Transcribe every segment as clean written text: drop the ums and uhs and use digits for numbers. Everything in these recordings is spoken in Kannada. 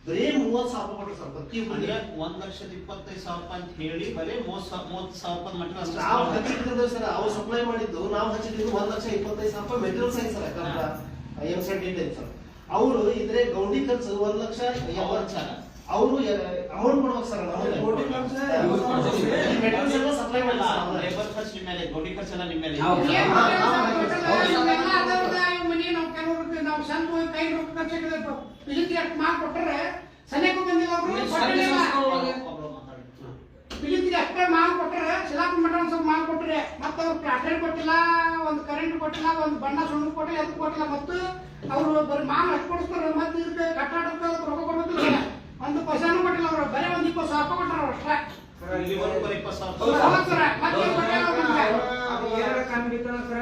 ಬರೀ 30,000 ಕೊಟ್ಟರು ಸರ್ ಪ್ರತಿ ಅಂದ್ರೆ 1,25,000 ಅಂತ ಹೇಳಿ ಬರೀ 30,000 ಮೆಟೀರಿಯಲ್ ನಾವು ಹಚ್ಚಿಟ್ಟಿದ್ದೇವೆ ಸರ್. ಅವ್ರು ಸಪ್ಲೈ ಮಾಡಿದ್ದು ನಾವು ಹಚ್ಚಿಟ್ಟಿದ್ದು 1,25,000 ಮೆಟೀರಿಯಲ್ಸ್ ಆಗಿ ಸರ್. ಎಂಸೆಟ್ ಇದೆ ಸರ್. ಅವರು ಇದ್ರೆ ಗೌಂಡಿ ಖರ್ಚು 1,50,000 ಅವರು ಅಮೌಂಟ್ ಕೊಡ್ಬೇಕು ಸರ್. ಮೆಟೀರಿಯಲ್ಸ್ ಎಲ್ಲ ಸಪ್ಲೈ ಮಾಡಿ ಲೇಬರ್ ಖರ್ಚು ನಿಮ್ಮ ಮೇಲೆ, ಗೌಡಿ ಖರ್ಚು ಎಲ್ಲ ನಿಮ್ಮ ಮೇಲೆ. ನಾವು ಸಣ್ಣ ಕೈ ರೊಕ್ಕ ಪಿಲಿತ್ರಿ ಅಷ್ಟು ಮಾಲ್ ಕೊಟ್ಟರೆ ಸನೇಕು ಬಂದಿಲ್ಲ ಅವರು ಪಿಲಿತ್ರಿ ಅಷ್ಟೇ ಮಾಲ್ ಕೊಟ್ಟರೆ ಶಿಲಾಪುರ ಮಠ ಒಂದ್ ಸ್ವಲ್ಪ ಮಾಲ್ ಕೊಟ್ಟರೆ ಮತ್ತೆ ಅವ್ರು ಪ್ಲಾಟ್ರೇಟ್ ಕೊಟ್ಟಿಲ್ಲ, ಒಂದು ಕರೆಂಟ್ ಕೊಟ್ಟಿಲ್ಲ, ಒಂದು ಬಣ್ಣ ಸುಣ್ಣ ಕೊಟ್ಟಿಲ್ಲ, ಎದ್ದು ಕೊಟ್ಟಿಲ್ಲ. ಮತ್ತು ಅವರು ಬರೀ ಮಾಲ್ ಅಷ್ಟು ಕೊಡಿಸ್ತಾರೆ. ಮತ್ತೆ ಇದಕ್ಕೆ ಕಟ್ಟಾಡಕ್ಕೆ ರೊಕ್ಕ ಕೊಡ್ಬೇಕಿಲ್ಲ, ಒಂದು ಪೈಸಾನು ಕೊಟ್ಟಿಲ್ಲ. ಅವರು ಬರೀ ಒಂದು 20,000 ರೂಪಾಯಿ ಕೊಟ್ಟಾರ ಅಷ್ಟೇ. ಇಲ್ಲಿವರೆಗೂ 20,000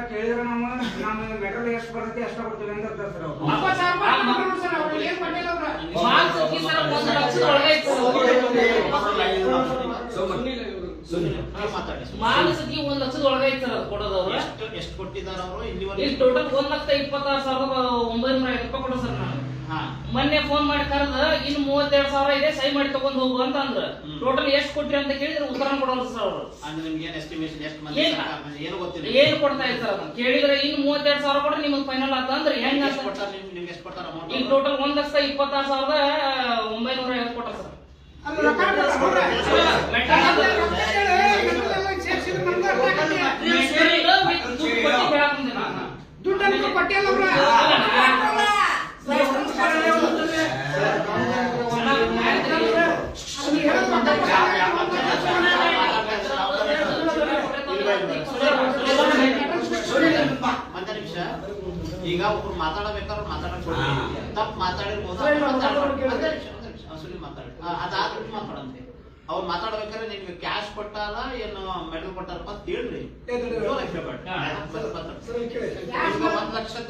ಕೇಳಿದ್ರೆ ನಮ್ಮ ಮೆಟಲ್ ಎಷ್ಟು ಬರುತ್ತೆ ಅಷ್ಟ ಕೊಡ್ತೀವಿ ಅಂತ ಸರ್. ಮಾನಸಿಕ 1,00,000 ಐತೆ ಸರ್ ಕೊಡೋದವ್ರು. ಎಷ್ಟು ಕೊಟ್ಟಿದ್ದಾರೆ ಅವರು ಇಲ್ಲಿವರೆಗೂ? ಇಲ್ಲಿ ಟೋಟಲ್ 1,26,950 ರೂಪಾಯಿ ಕೊಡೋ ಸರ್. ನಾನು ಮೊನ್ನೆ ಫೋನ್ ಮಾಡಿ ಕರೆದ ಇನ್ನು 32,000 ಇದೆ, ಸೈ ಮಾಡಿ ತಗೊಂಡ್ ಹೋಗು ಅಂತ ಅಂದ್ರ. ಟೋಟಲ್ ಎಷ್ಟು ಕೊಟ್ರಿ ಅಂತ ಕೇಳಿದ್ರೆ ಉತ್ತರ ಕೊಡೋಲ್ಲ ಸರ್ ಅವರು. ಅಂದ್ರೆ ನಿಮ್ಗೆ ಏನು ಎಸ್ಟಿಮೇಷನ್ ಎಷ್ಟು ಮಂದಿ ಏನು ಗೊತ್ತಿಲ್ಲ, ಏನು ಕೊಡ್ತಾ ಇರ್ತಾರ ಅದನ್ನ ಕೇಳಿದ್ರೆ ಇನ್ನು 32,000 ಕೊಟ್ರೆ ನಿಮಗೆ ಫೈನಲ್ ಆತ ಅಂದ್ರೆ ಹೆಂಗ ಕೊಡ್ತಾರೆ? ನಿಮ್ಗೆ ಎಷ್ಟು ಕೊಡ್ತಾರ ಅಮೌಂಟ್? ಈಗ ಟೋಟಲ್ 1,26,950 ಕೊಟ್ಟಾರ ಸರ್. ದುಡ್ಡು ಕೊಟ್ಟಿಲ್ಲ ಒಂದ ನಿಮಿಷ. ಈಗ ಒಬ್ರು ಮಾತಾಡಬೇಕಾದ್ರೆ ಮಾತಾಡಕ್ ತಪ್ಪು ಮಾತಾಡಿರ್ಬೋದು, ಅದಾದ್ರೂ ಮಾತಾಡಂತೆ. ಅವ್ರು ಮಾತಾಡ್ಬೇಕಾದ್ರೆ ನಿಮ್ಗೆ ಕ್ಯಾಶ್ ಕೊಟ್ಟಾರ ಏನು ಮೆಡಲ್ ಕೊಟ್ಟಾರಪ್ಪ ಅಂತ ಹೇಳ್ರಿ. 1,00,000